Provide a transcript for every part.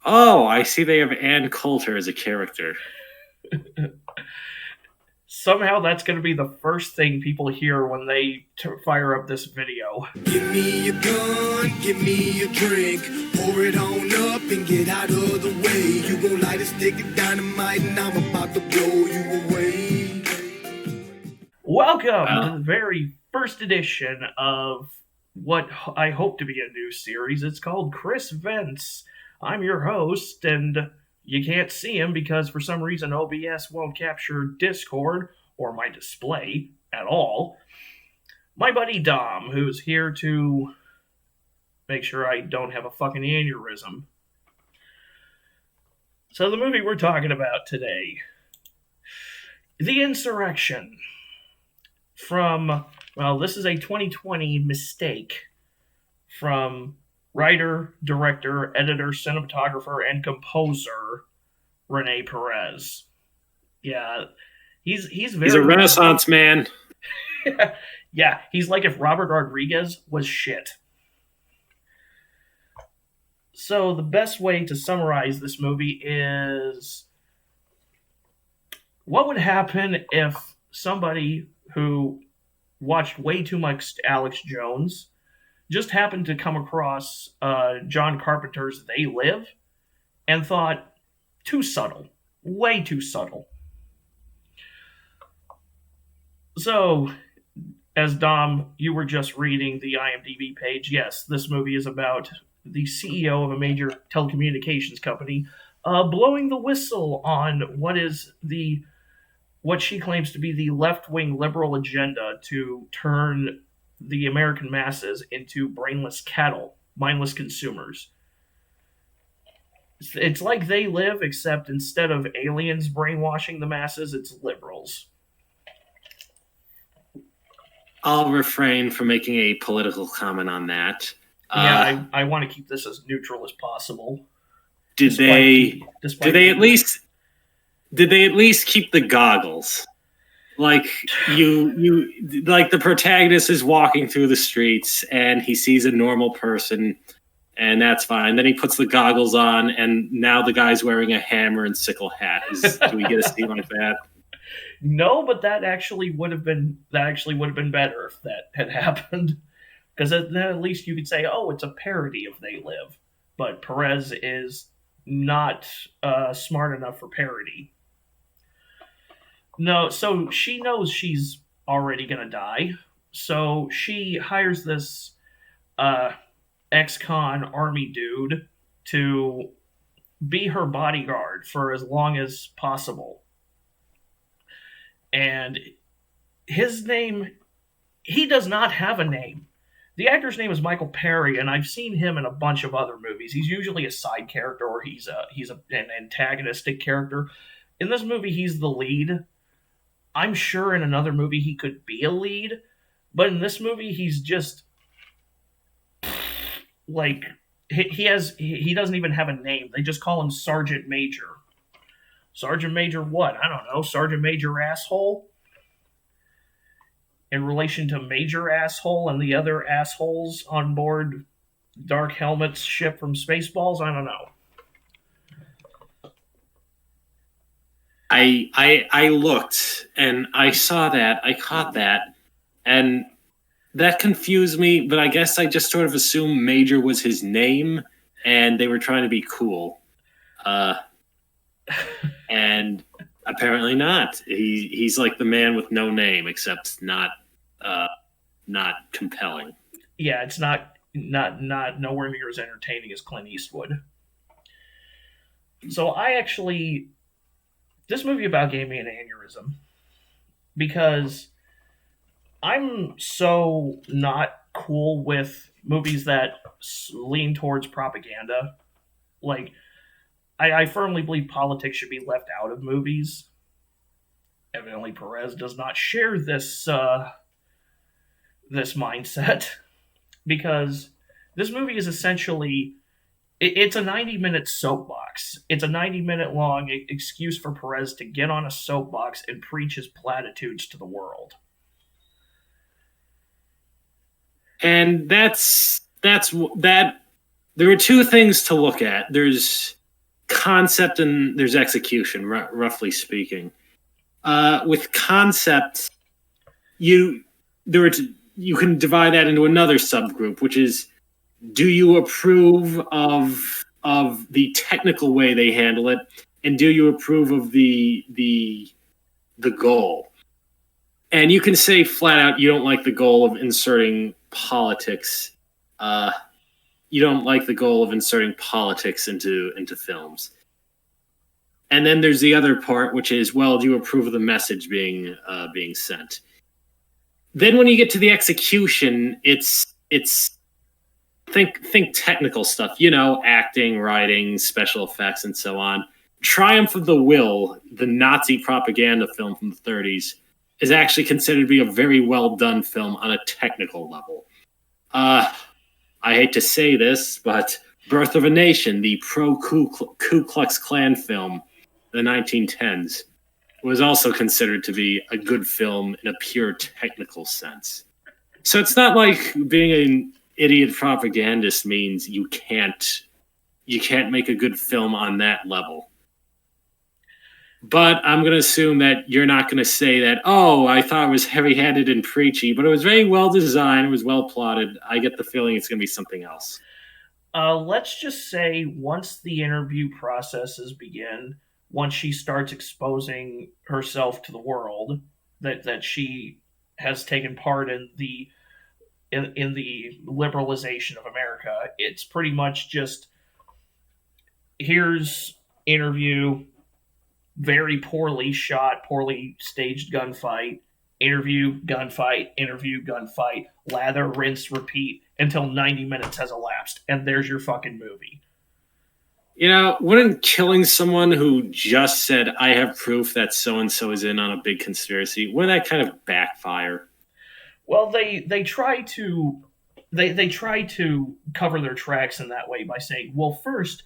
Oh, I see they have Ann Coulter as a character. Somehow that's going to be the first thing people hear when they fire up this video. Give me a gun, give me a drink, pour it on up and get out of the way. You gon' light a stick of dynamite and I'm about to blow you away. Welcome to the very first edition of what I hope to be a new series. It's called Kris Vents. I'm your host, and you can't see him because for some reason OBS won't capture Discord or my display at all. My buddy Dom, who's here to make sure I don't have a fucking aneurysm. So the movie we're talking about today, The Insurrection, from, well, this is a 2020 mistake from writer, director, editor, cinematographer, and composer Rene Perez. Yeah, he's a Renaissance man. Yeah, he's like if Robert Rodriguez was shit. So the best way to summarize this movie is what would happen if somebody who watched way too much Alex Jones just happened to come across John Carpenter's They Live and thought, too subtle, way too subtle. So, as Dom, you were just reading the IMDb page, yes, this movie is about the CEO of a major telecommunications company blowing the whistle on what she claims to be the left-wing liberal agenda to turn the American masses into brainless cattle, mindless consumers. It's like They Live, except instead of aliens brainwashing the masses, it's liberals. I'll refrain from making a political comment on that. Yeah, I want to keep this as neutral as possible. Did they at least keep the goggles? Like like the protagonist is walking through the streets and he sees a normal person, and that's fine. Then he puts the goggles on, and now the guy's wearing a hammer and sickle hat. Do we get a scene like that? No, but that actually would have been better if that had happened, because then at least you could say, "Oh, it's a parody of They Live." But Perez is not smart enough for parody. No, so she knows she's already gonna die, so she hires this ex-con army dude to be her bodyguard for as long as possible. And his name, he does not have a name. The actor's name is Michael Perry, and I've seen him in a bunch of other movies. He's usually a side character, or he's an antagonistic character. In this movie, he's the lead. I'm sure in another movie he could be a lead, but in this movie he's just like he doesn't even have a name. They just call him Sergeant Major. Sergeant Major what? I don't know. Sergeant Major Asshole? In relation to Major Asshole and the other assholes on board Dark Helmet's ship from Spaceballs? I don't know. I looked and I saw that, I caught that, and that confused me, but I guess I just sort of assumed Major was his name and they were trying to be cool. And apparently not. He's like the man with no name, except not compelling. Yeah, it's not nowhere near as entertaining as Clint Eastwood. So this movie about gave me an aneurysm because I'm so not cool with movies that lean towards propaganda. Like, I firmly believe politics should be left out of movies. Evidently, Perez does not share this mindset because this movie is essentially it's a 90-minute soapbox. It's a 90-minute long excuse for Perez to get on a soapbox and preach his platitudes to the world. And that's that. There are two things to look at. There's concept and there's execution, roughly speaking. With concept, you can divide that into another subgroup, which is, do you approve of the technical way they handle it, and do you approve of the goal? And you can say flat out you don't like the goal of inserting politics. You don't like the goal of inserting politics into films. And then there's the other part, which is, well, do you approve of the message being sent? Then when you get to the execution, it's think technical stuff, acting, writing, special effects, and so on. Triumph of the Will, the Nazi propaganda film from the 30s, is actually considered to be a very well done film on a technical level. I hate to say this, but Birth of a Nation, the pro-Ku Klux Klan film, the 1910s, was also considered to be a good film in a pure technical sense. So it's not like being an idiot propagandist means you can't make a good film on that level. But I'm going to assume that you're not going to say that, oh, I thought it was heavy-handed and preachy, but it was very well designed, it was well plotted. I get the feeling it's going to be something else. Let's just say once the interview processes begin, once she starts exposing herself to the world, that she has taken part in the liberalization of America, it's pretty much just, here's interview, very poorly shot, poorly staged gunfight, interview, gunfight, lather, rinse, repeat until 90 minutes has elapsed, and there's your fucking movie. Wouldn't killing someone who just said, I have proof that so-and-so is in on a big conspiracy, wouldn't that kind of backfire? Well, they try to cover their tracks in that way by saying, well, first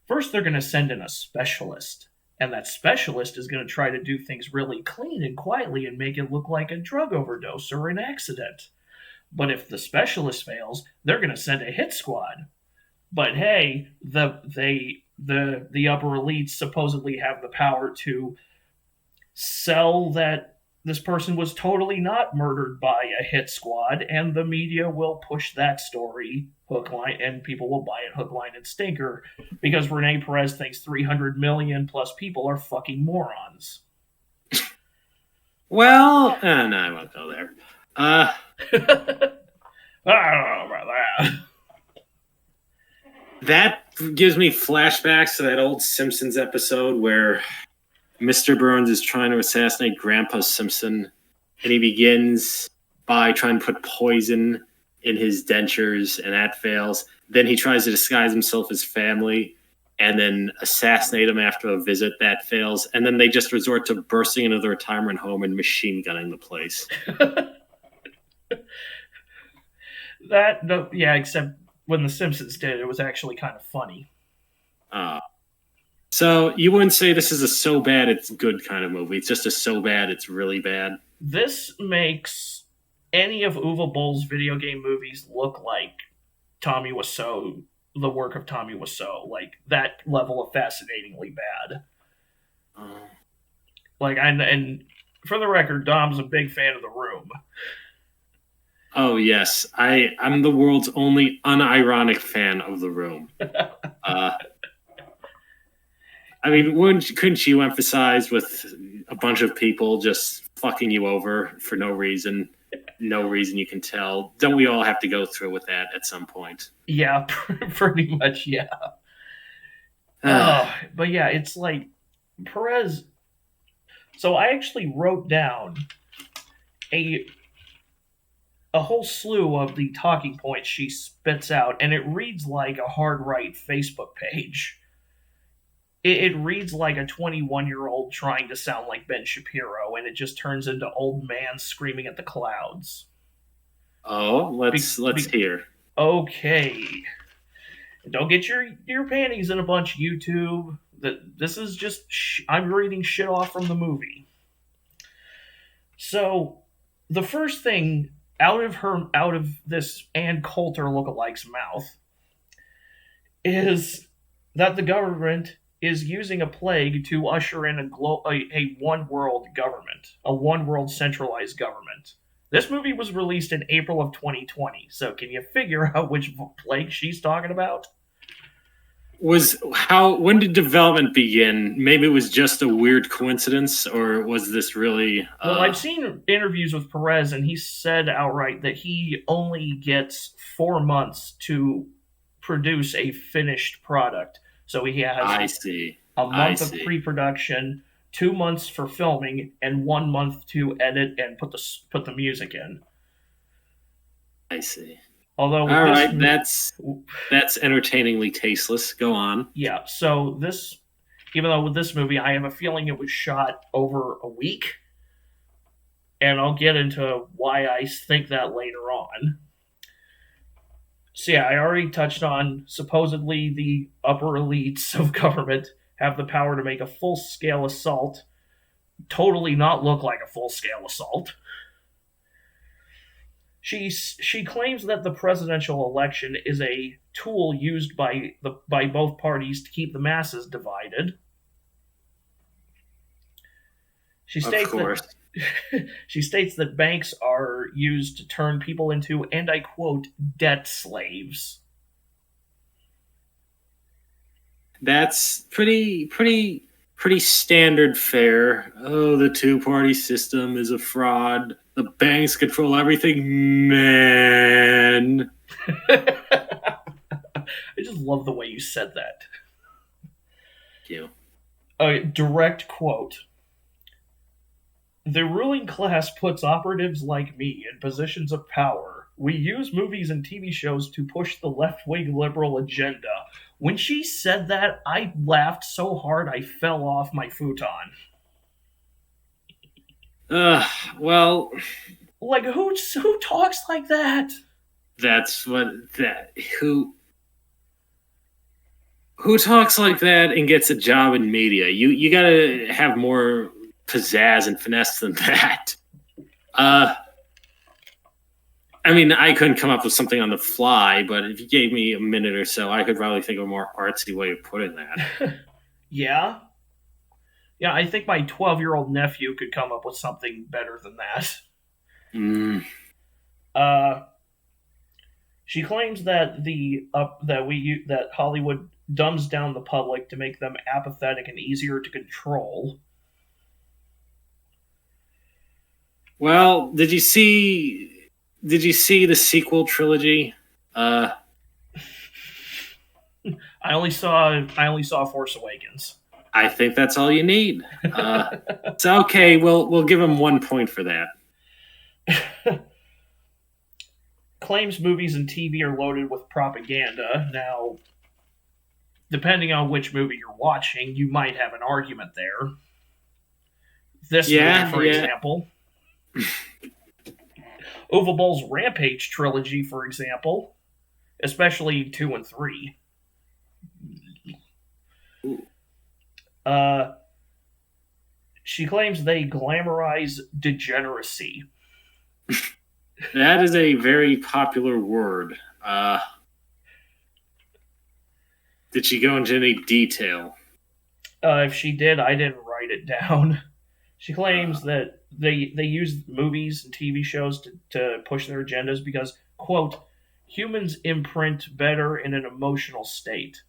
they're going to send in a specialist, and that specialist is going to try to do things really clean and quietly and make it look like a drug overdose or an accident. But if the specialist fails, they're going to send a hit squad. But hey, the upper elites supposedly have the power to sell that this person was totally not murdered by a hit squad, and the media will push that story hook, line, and people will buy it hook, line, and stinker because Rene Perez thinks 300 million plus people are fucking morons. Well, no, I won't go there. I don't know about that. That gives me flashbacks to that old Simpsons episode where Mr. Burns is trying to assassinate Grandpa Simpson, and he begins by trying to put poison in his dentures, and that fails. Then he tries to disguise himself as family and then assassinate him after a visit. That fails. And then they just resort to bursting into the retirement home and machine gunning the place. Except when the Simpsons did it was actually kind of funny. So you wouldn't say this is a so bad it's good kind of movie. It's just a so bad it's really bad. This makes any of Uwe Boll's video game movies look like Tommy Wiseau, the work of Tommy Wiseau, like that level of fascinatingly bad. And for the record, Dom's a big fan of The Room. Oh, yes. I'm the world's only unironic fan of The Room. I mean, couldn't you emphasize with a bunch of people just fucking you over for no reason you can tell? Don't we all have to go through with that at some point? Yeah, pretty much, yeah. But yeah, it's like Perez. So I actually wrote down a whole slew of the talking points she spits out, and it reads like a hard-right Facebook page. It reads like a 21-year-old trying to sound like Ben Shapiro, and it just turns into old man screaming at the clouds. Oh, let's hear. Okay. Don't get your panties in a bunch, YouTube. This is just I'm reading shit off from the movie. So, the first thing out of this Ann Coulter lookalike's mouth is that the government is using a plague to usher in a one world government, a one world centralized government. This movie was released in April of 2020, so can you figure out which plague she's talking about? When did development begin? Maybe it was just a weird coincidence, or was this really? Well, I've seen interviews with Perez, and he said outright that he only gets 4 months to produce a finished product. So he has a month of pre-production, 2 months for filming, and 1 month to edit and put the music in. I see. Although all right, that's entertainingly tasteless. Go on. Yeah. So even though with this movie, I have a feeling it was shot over a week, and I'll get into why I think that later on. So yeah, I already touched on supposedly the upper elites of government have the power to make a full-scale assault totally not look like a full-scale assault. She claims that the presidential election is a tool used by both parties to keep the masses divided. She states that banks are used to turn people into, and I quote, debt slaves. That's pretty standard fare. Oh, the two-party system is a fraud. The banks control everything, man. I just love the way you said that. Thank you. A direct quote. The ruling class puts operatives like me in positions of power. We use movies and TV shows to push the left-wing liberal agenda. When she said that, I laughed so hard I fell off my futon. Well... Like, who talks like that? Who talks like that and gets a job in media? You gotta have more pizzazz and finesse than that. I mean, I couldn't come up with something on the fly, but if you gave me a minute or so, I could probably think of a more artsy way of putting that. Yeah? Yeah, I think my 12-year-old nephew could come up with something better than that. She claims that that Hollywood dumbs down the public to make them apathetic and easier to control. Well, did you see the sequel trilogy? I only saw Force Awakens. I think that's all you need. It's okay. We'll give him 1 point for that. Claims movies and TV are loaded with propaganda. Now, depending on which movie you're watching, you might have an argument there. This movie, for example. Uwe Boll's Rampage trilogy, for example. Especially 2 and 3. She claims they glamorize degeneracy. That is a very popular word. Did she go into any detail? If she did, I didn't write it down. She claims that they use movies and TV shows to push their agendas because, quote, humans imprint better in an emotional state.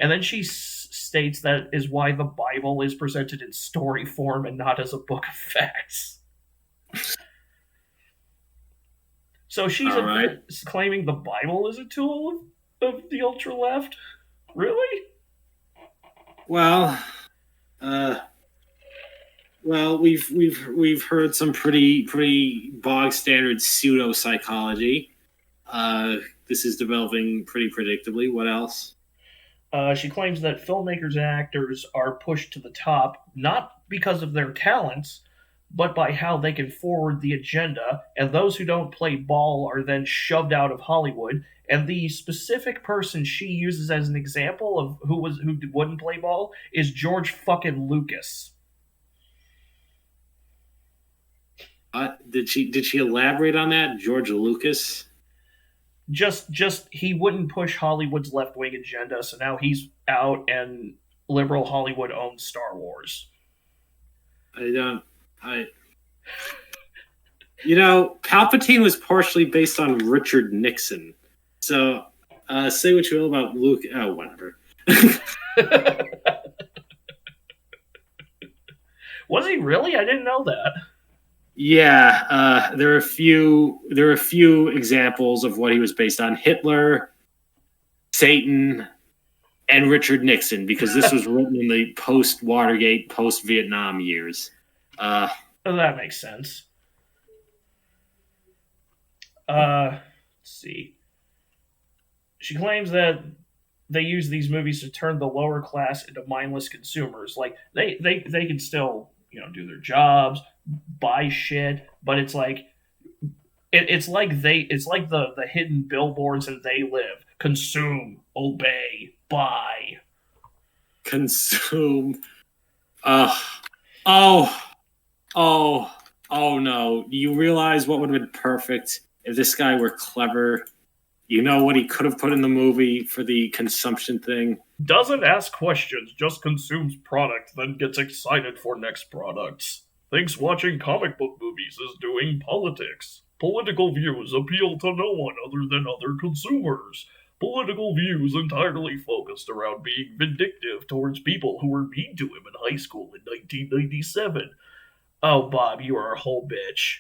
And then she states that is why the Bible is presented in story form and not as a book of facts. So she's claiming the Bible is a tool of the ultra left? Really? Well, we've heard some pretty bog standard pseudo psychology. This is developing pretty predictably. What else? She claims that filmmakers and actors are pushed to the top not because of their talents, but by how they can forward the agenda, and those who don't play ball are then shoved out of Hollywood. And the specific person she uses as an example of who wouldn't play ball is George fucking Lucas. Did she elaborate on that, George Lucas? Just he wouldn't push Hollywood's left-wing agenda, so now he's out and liberal Hollywood owns Star Wars. Palpatine was partially based on Richard Nixon. So, say what you will about Luke. Oh, whatever. Was he really? I didn't know that. Yeah, there are a few examples of what he was based on: Hitler, Satan, and Richard Nixon, because this was written in the post-Watergate, post-Vietnam years. That makes sense. Let's see. She claims that they use these movies to turn the lower class into mindless consumers. Like they can still, do their jobs, buy shit, but it's like it's like the hidden billboards and They Live. Consume, obey, buy. Consume. Oh no. Do you realize what would have been perfect if this guy were clever? You know what he could have put in the movie for the consumption thing? Doesn't ask questions, just consumes product, then gets excited for next products. Thinks watching comic book movies is doing politics. Political views appeal to no one other than other consumers. Political views entirely focused around being vindictive towards people who were mean to him in high school in 1997. Oh, Bob, you are a whole bitch.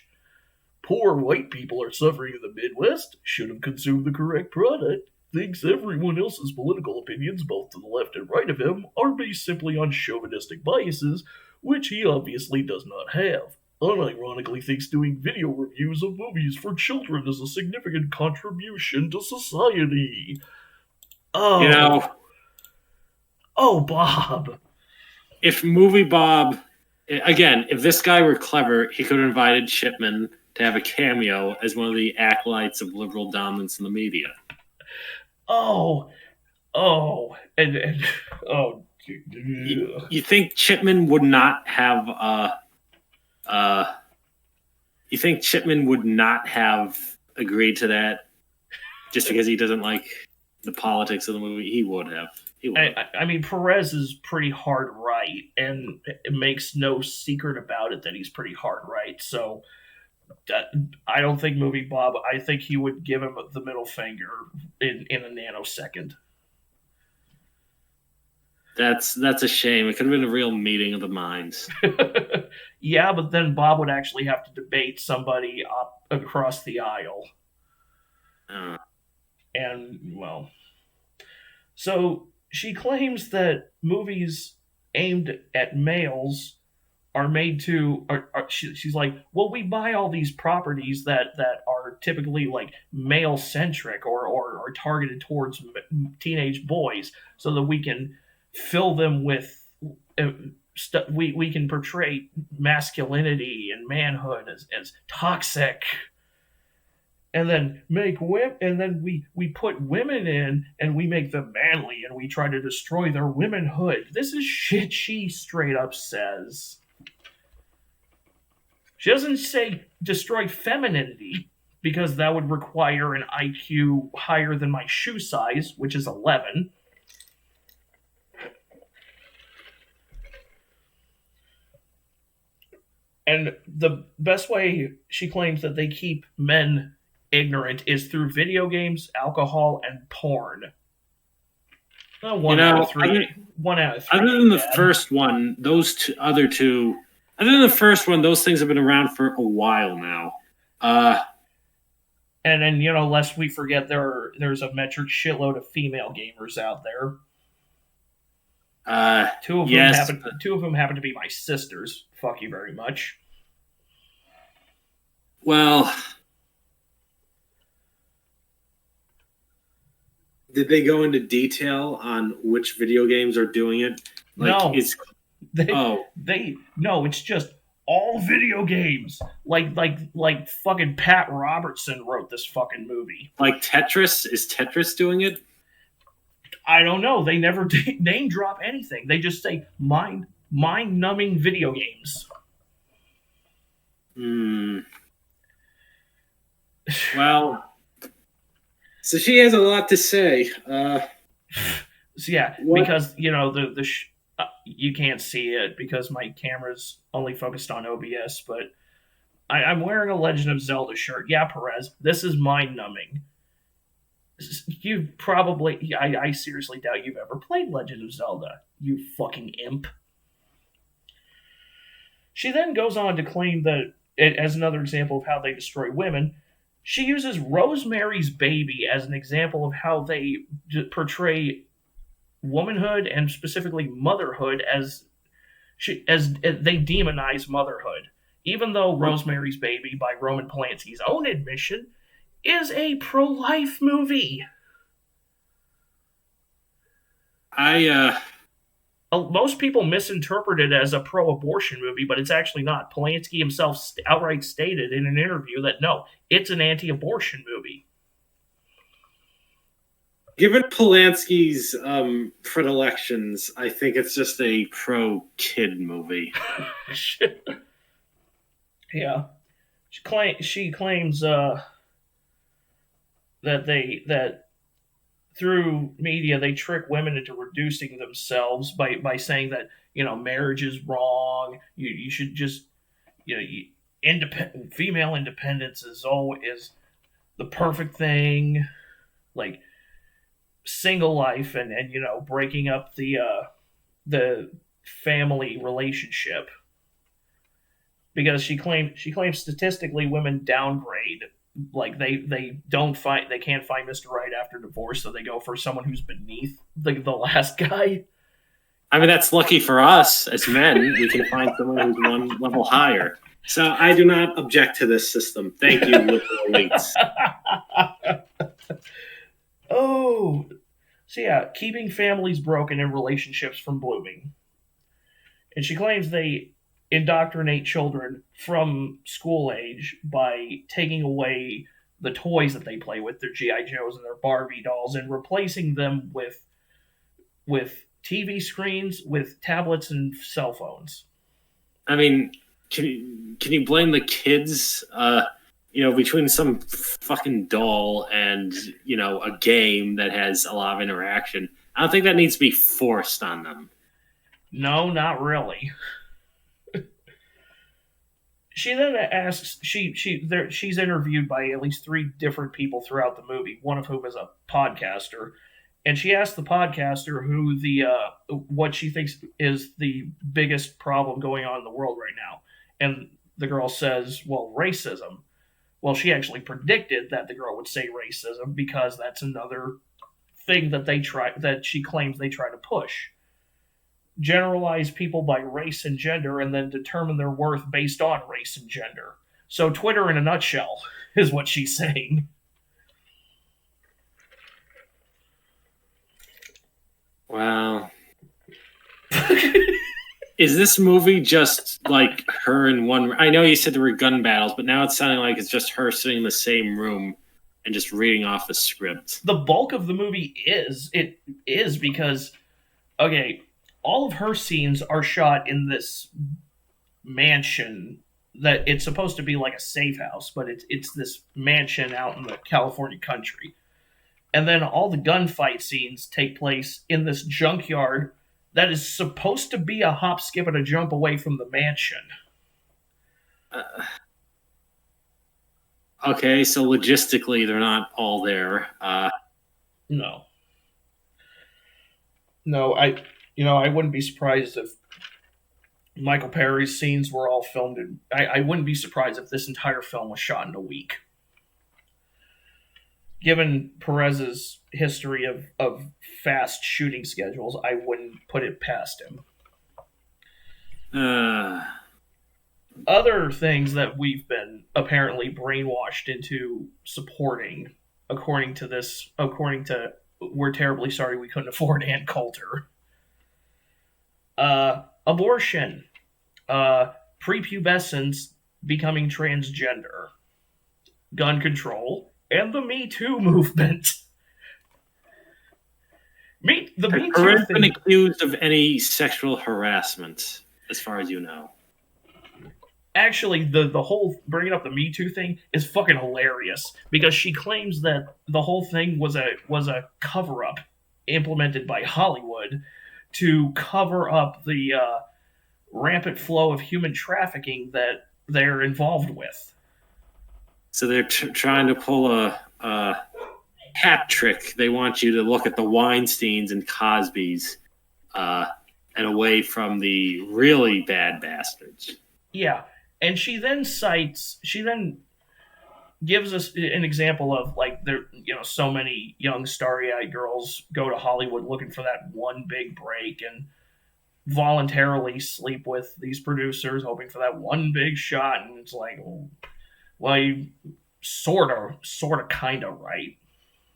Poor white people are suffering in the Midwest. Should have consumed the correct product. Thinks everyone else's political opinions, both to the left and right of him, are based simply on chauvinistic biases, which he obviously does not have. Unironically thinks doing video reviews of movies for children is a significant contribution to society. Oh. Oh, Bob. If Movie Bob... Again, if this guy were clever, he could have invited Chipman to have a cameo as one of the acolytes of liberal dominance in the media. You think Chipman would not have agreed to that just because he doesn't like the politics of the movie? He would have. I mean, Perez is pretty hard right, and it makes no secret about it that he's pretty hard right. So I don't think Movie Bob. I think he would give him the middle finger in a nanosecond. That's a shame. It could have been a real meeting of the minds. Yeah, but then Bob would actually have to debate somebody up across the aisle. And, well... So, she claims that movies aimed at males are made to... she's like, well, we buy all these properties that are typically, like, male-centric or targeted towards teenage boys so that we can fill them with... we can portray masculinity and manhood as toxic, and then we put women in and we make them manly and we try to destroy their womanhood. This is shit she straight up says. She doesn't say destroy femininity, because that would require an IQ higher than my shoe size, which is 11. And the best way she claims that they keep men ignorant is through video games, alcohol, and porn. One out of three. Other than the first one, those other two. Other than the first one, those things have been around for a while now. And then, lest we forget, there's a metric shitload of female gamers out there. Two of them happen to be my sisters. Fuck you very much. Well, did they go into detail on which video games are doing it? No, it's just all video games. Like fucking Pat Robertson wrote this fucking movie. Like Tetris? Is Tetris doing it? I don't know. They never name drop anything. They just say mind-numbing video games. Well, so she has a lot to say. So yeah, because you can't see it because my camera's only focused on OBS, but I'm wearing a Legend of Zelda shirt. Yeah, Perez, this is mind-numbing. You probably... I seriously doubt you've ever played Legend of Zelda, you fucking imp. She then goes on to claim that, as another example of how they destroy women, she uses Rosemary's Baby as an example of how they portray womanhood and specifically motherhood as they demonize motherhood. Even though Rosemary's Baby, by Roman Polanski's own admission, is a pro-life movie. Most people misinterpret it as a pro-abortion movie, but it's actually not. Polanski himself outright stated in an interview that no, it's an anti-abortion movie. Given Polanski's predilections, I think it's just a pro-kid movie. Yeah, she claims that through media they trick women into reducing themselves by saying that marriage is wrong. You should just female independence is the perfect thing, like single life and breaking up the family relationship. Because she claims statistically women downgrade, like they can't find Mr. Right after divorce, so they go for someone who's beneath the last guy. I mean, that's lucky for us as men. We can find someone who's one level higher. So I do not object to this system. Thank you, liberal elites. Oh, so yeah, keeping families broken and relationships from blooming. And she claims they indoctrinate children from school age by taking away the toys that they play with, their G.I. Joes and their Barbie dolls, and replacing them with TV screens, with tablets and cell phones. I mean, can you blame the kids? Between some fucking doll and a game that has a lot of interaction, I don't think that needs to be forced on them. No, not really. She then asks, she's interviewed by at least 3 different people throughout the movie, one of whom is a podcaster, and she asked the podcaster who what she thinks is the biggest problem going on in the world right now, and the girl says, well, racism. Well, she actually predicted that the girl would say racism because that's another thing that she claims they try to push. Generalize people by race and gender and then determine their worth based on race and gender. So Twitter in a nutshell is what she's saying. Wow. Is this movie just like her in one... I know you said there were gun battles, but now it's sounding like it's just her sitting in the same room and just reading off a script. The bulk of the movie is because, okay, all of her scenes are shot in this mansion that it's supposed to be like a safe house, but it's this mansion out in the California country. And then all the gunfight scenes take place in this junkyard that is supposed to be a hop, skip, and a jump away from the mansion. Okay, so logistically, they're not all there. No, I wouldn't be surprised if Michael Perry's scenes were all filmed in... I wouldn't be surprised if this entire film was shot in a week. Given Perez's history of fast shooting schedules, I wouldn't put it past him. Other things that we've been apparently brainwashed into supporting, according to We're Terribly Sorry We Couldn't Afford Ann Coulter. Abortion, prepubescence becoming transgender, gun control, and the Me Too movement. The Me Too Has been accused of any sexual harassment, as far as you know. Actually, the whole bringing up the Me Too thing is fucking hilarious because she claims that the whole thing was a cover-up implemented by Hollywood to cover up the rampant flow of human trafficking that they're involved with. So they're trying to pull a hat trick. They want you to look at the Weinsteins and Cosbys and away from the really bad bastards. Yeah. And she then gives us an example of like there, so many young starry-eyed girls go to Hollywood looking for that one big break and voluntarily sleep with these producers hoping for that one big shot, and it's like, well, you sort of kind of right.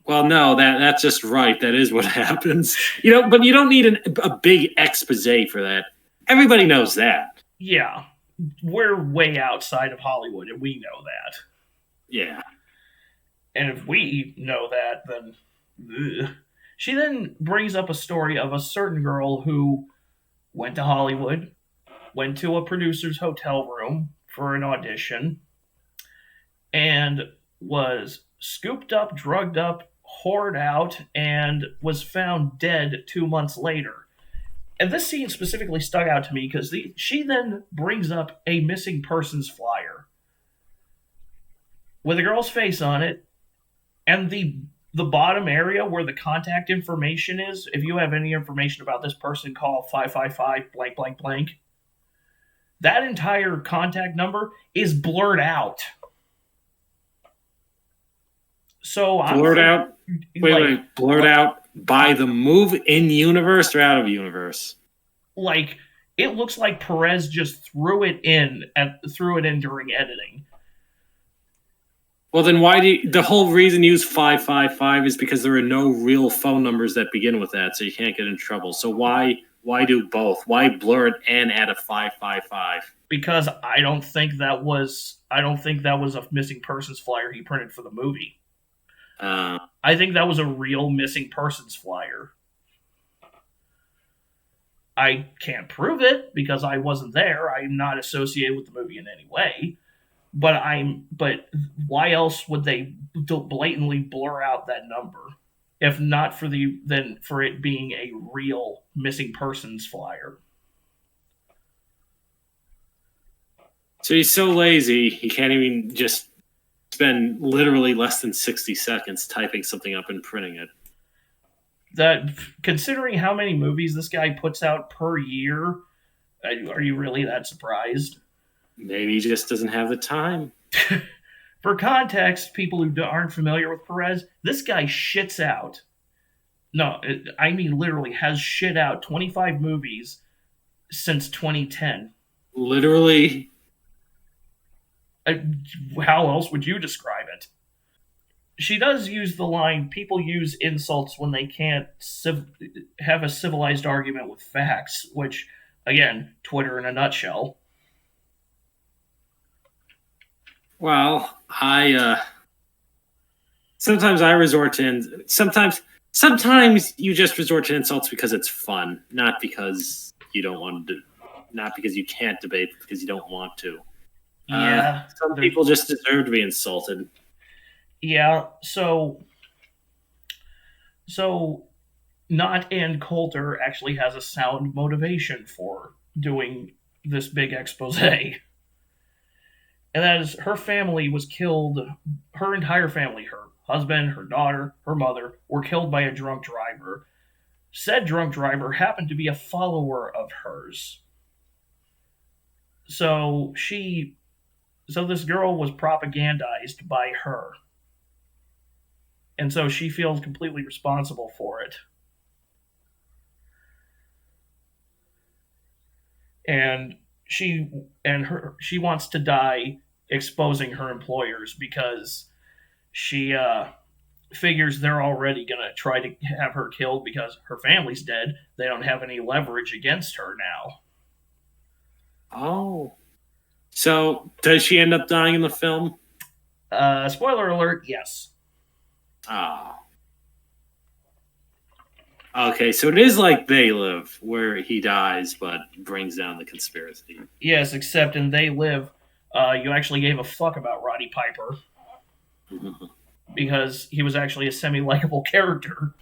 Well, no, that's just right. That is what happens. But you don't need a big expose for that. Everybody knows that. Yeah. We're way outside of Hollywood, and we know that. Yeah. And if we know that, then... Ugh. She then brings up a story of a certain girl who went to Hollywood, went to a producer's hotel room for an audition, and was scooped up, drugged up, whored out, and was found dead 2 months later. And this scene specifically stuck out to me because she then brings up a missing persons flyer with a girl's face on it, and the bottom area where the contact information is, if you have any information about this person, call 555 blank blank blank. That entire contact number is blurred out. So blurred out? Wait, blurred out by the move in universe or out of universe? Like, it looks like Perez just threw it in during editing. Well, then the whole reason you use 555 is because there are no real phone numbers that begin with that, so you can't get in trouble. So why do both? Why blur it and add a 555? Because I don't think that was a missing persons flyer he printed for the movie. I think that was a real missing persons flyer. I can't prove it because I wasn't there. I'm not associated with the movie in any way. But why else would they blatantly blur out that number if not for it being a real missing persons flyer? So he's so lazy he can't even just spend literally less than 60 seconds typing something up and printing it. That, considering how many movies this guy puts out per year, are you really that surprised? Maybe he just doesn't have the time. For context, people who aren't familiar with Perez, this guy shits out. No, I mean literally has shit out 25 movies since 2010. Literally? How else would you describe it? She does use the line, people use insults when they can't have a civilized argument with facts, which, again, Twitter in a nutshell. Well, sometimes I resort to sometimes you just resort to insults because it's fun, not because you don't want to, not because you can't debate, but because you don't want to. Yeah. Some people just deserve to be insulted. Yeah, so Knott and Coulter actually has a sound motivation for doing this big expose. And that is, her family was killed, her entire family, her husband, her daughter, her mother, were killed by a drunk driver. Said drunk driver happened to be a follower of hers. So this girl was propagandized by her. And so she feels completely responsible for it. And she wants to die exposing her employers because she figures they're already going to try to have her killed because her family's dead. They don't have any leverage against her now. Oh. So, does she end up dying in the film? Spoiler alert, yes. Oh. Okay, so it is like They Live, where he dies but brings down the conspiracy. Yes, except in They Live, you actually gave a fuck about Roddy Piper. Because he was actually a semi-likable character.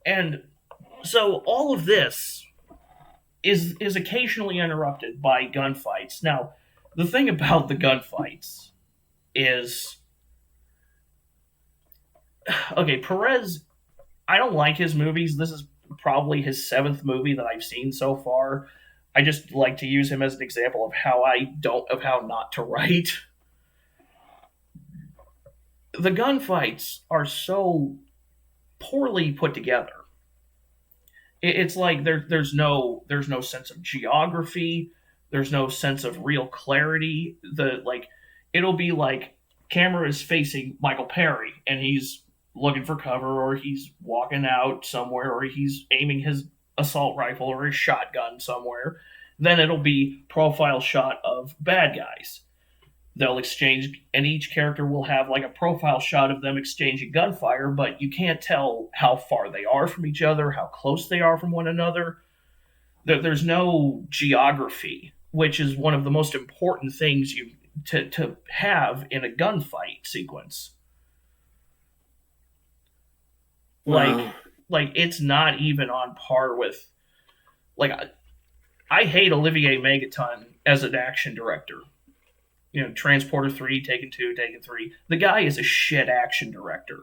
And So all of this is occasionally interrupted by gunfights. Now, the thing about the gunfights is, okay, Perez, I don't like his movies. This is probably his 7th movie that I've seen so far. I just like to use him as an example of how not to write. The gunfights are so poorly put together. It's like there's no sense of geography. There's no sense of real clarity. It'll be like camera is facing Michael Perry and he's looking for cover, or he's walking out somewhere, or he's aiming his assault rifle or his shotgun somewhere. Then it'll be profile shot of bad guys. They'll exchange, and each character will have like a profile shot of them exchanging gunfire, but you can't tell how far they are from each other, how close they are from one another. There's no geography, which is one of the most important things to have in a gunfight sequence. Wow. Like it's not even on par with, like, I hate Olivier Megaton as an action director. You know, Transporter 3, Taken 2, Taken 3. The guy is a shit action director.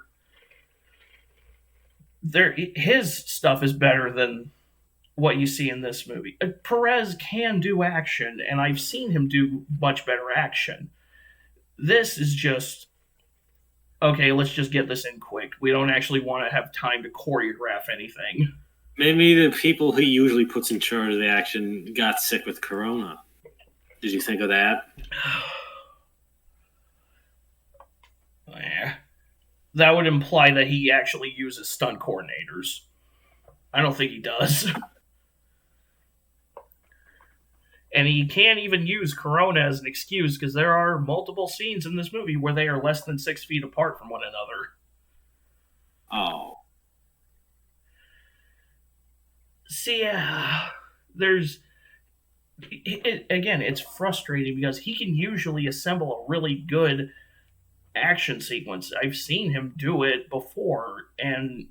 His stuff is better than what you see in this movie. Perez can do action, and I've seen him do much better action. This is just, okay, let's just get this in quick. We don't actually want to have time to choreograph anything. Maybe the people he usually puts in charge of the action got sick with Corona. Did you think of that? Yeah. That would imply that he actually uses stunt coordinators. I don't think he does. And he can't even use Corona as an excuse because there are multiple scenes in this movie where they are less than 6 feet apart from one another. Oh. See, there's... again, it's frustrating because he can usually assemble a really good action sequence. I've seen him do it before, and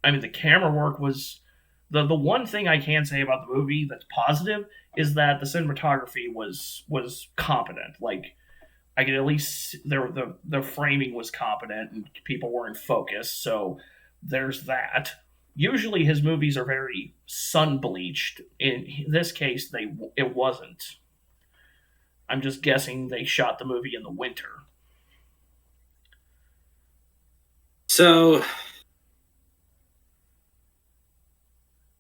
I mean, the camera work was... The one thing I can say about the movie that's positive is that the cinematography was competent. Like, I could at least... The framing was competent and people were in focus, so there's that. Usually his movies are very sun-bleached. In this case, it wasn't. I'm just guessing they shot the movie in the winter. So,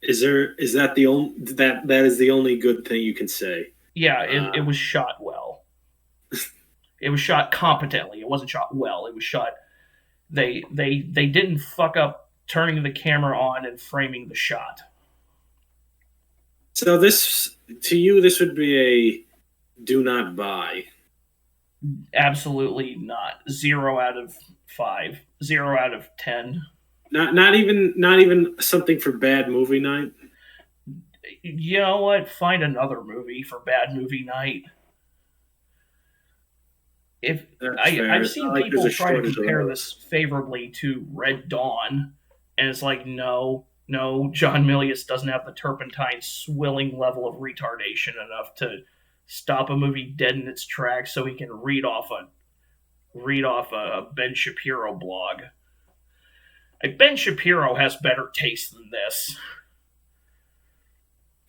is that the only that is the only good thing you can say? Yeah, it was shot well. It was shot competently. It wasn't shot well. It was shot. They didn't fuck up turning the camera on and framing the shot. So this would be a do not buy. Absolutely not. 0 out of 5. 0 out of 10. Not even something for bad movie night. You know what? Find another movie for bad movie night. I've seen people try to compare this favorably to Red Dawn, and it's like, no, John Milius doesn't have the turpentine swilling level of retardation enough to stop a movie dead in its tracks so he can read off a Ben Shapiro blog. Like, Ben Shapiro has better taste than this.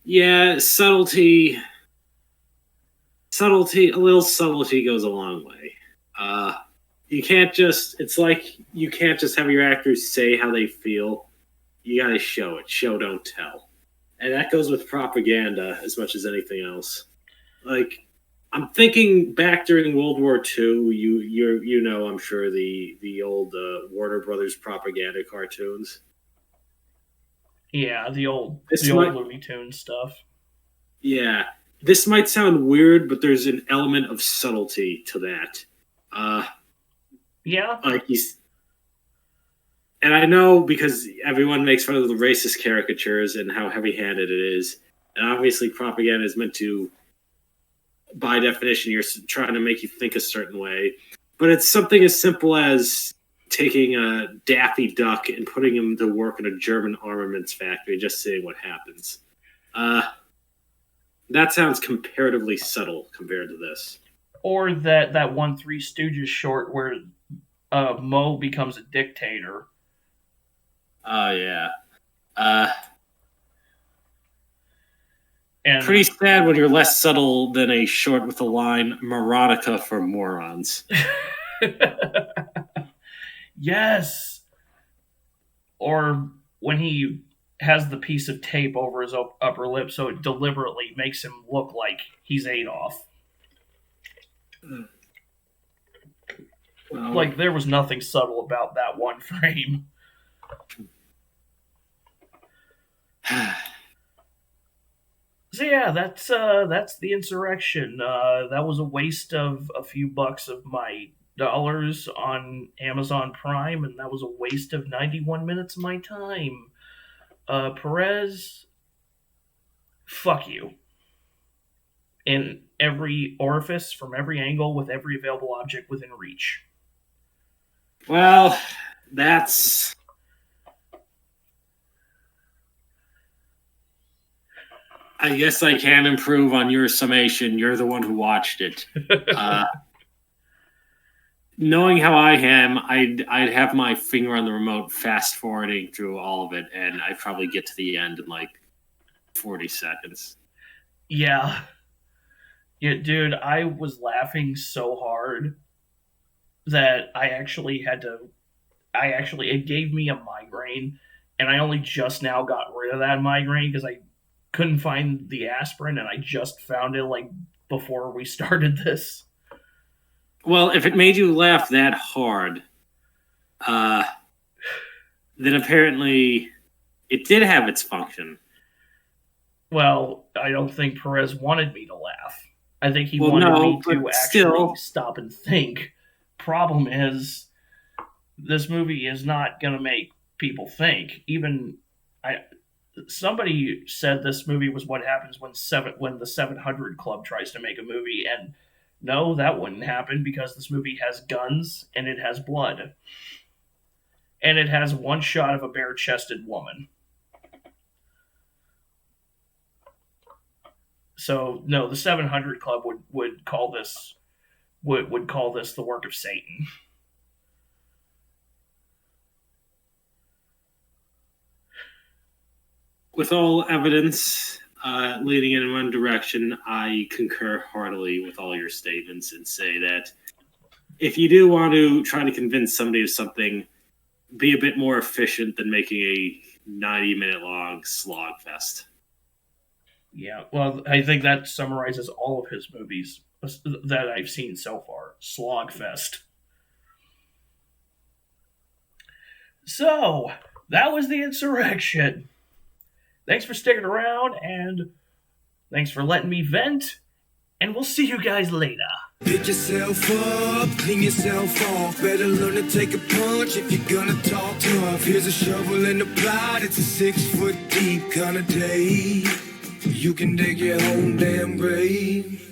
Yeah, subtlety, a little subtlety goes a long way. You can't just have your actors say how they feel. You gotta show it. Show, don't tell. And that goes with propaganda as much as anything else. Like, I'm thinking back during World War II, you know, I'm sure the old Warner Brothers propaganda cartoons. Yeah, the old Looney Tunes stuff. Yeah. This might sound weird, but there's an element of subtlety to that. Yeah. And I know because everyone makes fun of the racist caricatures and how heavy-handed it is. And obviously propaganda is meant to, by definition, you're trying to make you think a certain way. But it's something as simple as taking a Daffy Duck and putting him to work in a German armaments factory, just seeing what happens. That sounds comparatively subtle compared to this. Or that one Three Stooges short where Mo becomes a dictator. Oh, yeah. And pretty sad when you're less subtle than a short with the line, Marotica for morons. Yes. Or when he has the piece of tape over his upper lip so it deliberately makes him look like he's Adolf. Well, like, there was nothing subtle about that one frame. So yeah, that's the Insurrection. That was a waste of a few bucks of my dollars on Amazon Prime, and that was a waste of 91 minutes of my time. Perez, fuck you. In every orifice, from every angle, with every available object within reach. Well, that's... I guess I can improve on your summation. You're the one who watched it. Knowing how I am, I'd have my finger on the remote fast forwarding through all of it, and I'd probably get to the end in like 40 seconds. Yeah. Yeah, dude, I was laughing so hard that it gave me a migraine, and I only just now got rid of that migraine because I couldn't find the aspirin, and I just found it like before we started this. Well, if it made you laugh that hard, then apparently it did have its function. Well, I don't think Perez wanted me to laugh. I think he wanted me to actually stop and think. Problem is, this movie is not going to make people think. Somebody said this movie was what happens when the 700 Club tries to make a movie, and no, that wouldn't happen because this movie has guns and it has blood. And it has one shot of a bare-chested woman. So no, the 700 Club would call this the work of Satan. With all evidence leading in one direction, I concur heartily with all your statements and say that if you do want to try to convince somebody of something, be a bit more efficient than making a 90-minute long slog fest. Yeah, well, I think that summarizes all of his movies that I've seen so far. Slogfest. So, that was the Insurrection. Thanks for sticking around, and thanks for letting me vent, and we'll see you guys later. Pick yourself up, clean yourself off. Better learn to take a punch if you're gonna talk tough. Here's a shovel and a plot, it's a 6 foot deep kind of day. You can dig your own damn grave.